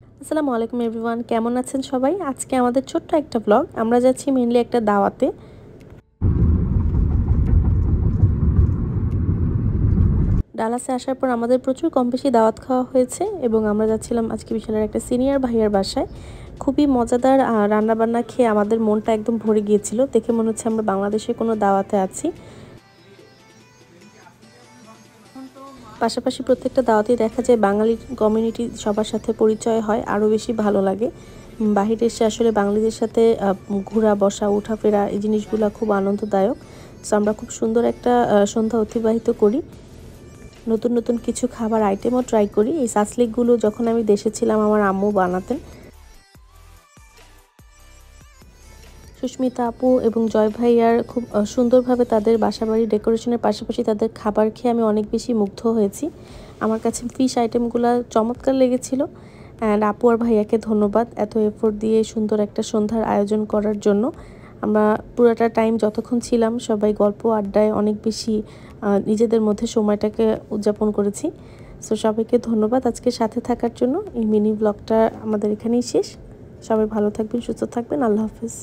আসসালামু আলাইকুম এভরিওয়ান, কেমন আছেন সবাই? আজকে আমাদের ছোট্ট একটা ব্লগ। আমরা যাচ্ছি মেইনলি একটা দাওয়াতে। ডালাসে আসার পর আমাদের প্রচুর কম বেশি দাওয়াত খাওয়া হয়েছে এবং আমরা যাচ্ছিলাম আজকে বিশালের একটা সিনিয়র ভাইয়ার বাসায়। খুবই মজাদার রান্নাবান্না খেয়ে আমাদের মনটা একদম ভরে গিয়েছিল। দেখে মনে হচ্ছে আমরা বাংলাদেশে কোনো দাওয়াতে আছি। পাশাপাশি প্রত্যেকটা দাওয়াতেই দেখা যায় বাঙালি কমিউনিটি সবার সাথে পরিচয় হয়, আরও বেশি ভালো লাগে। বাহিরে এসে আসলে বাঙালিদের সাথে ঘোরা বসা উঠাফেরা এই জিনিসগুলো খুব আনন্দদায়ক। সো আমরা খুব সুন্দর একটা সন্ধ্যা অতিবাহিত করি। নতুন নতুন কিছু খাবার আইটেমও ট্রাই করি। এই সাসলিকগুলো যখন আমি দেশে ছিলাম আমার আম্মু বানাতেন। সুস্মিতা আপু এবং জয় ভাইয়ার খুব সুন্দরভাবে তাদের বাসাবাড়ি ডেকোরেশনের পাশাপাশি তাদের খাবার খেয়ে আমি অনেক বেশি মুগ্ধ হয়েছি। আমার কাছে ফিশ আইটেমগুলো চমৎকার লেগেছিল। অ্যান্ড আপু আর ভাইয়াকে ধন্যবাদ এত এফোর্ট দিয়ে সুন্দর একটা সন্ধ্যার আয়োজন করার জন্য। আমরা পুরোটা টাইম যতক্ষণ ছিলাম সবাই গল্প আড্ডায় অনেক বেশি নিজেদের মধ্যে সময়টাকে উদযাপন করেছি। সো সবাইকে ধন্যবাদ আজকে সাথে থাকার জন্য। এই মিনি ব্লগটা আমাদের এখানেই শেষ। সবাই ভালো থাকবেন, সুস্থ থাকবেন। আল্লাহ হাফেজ।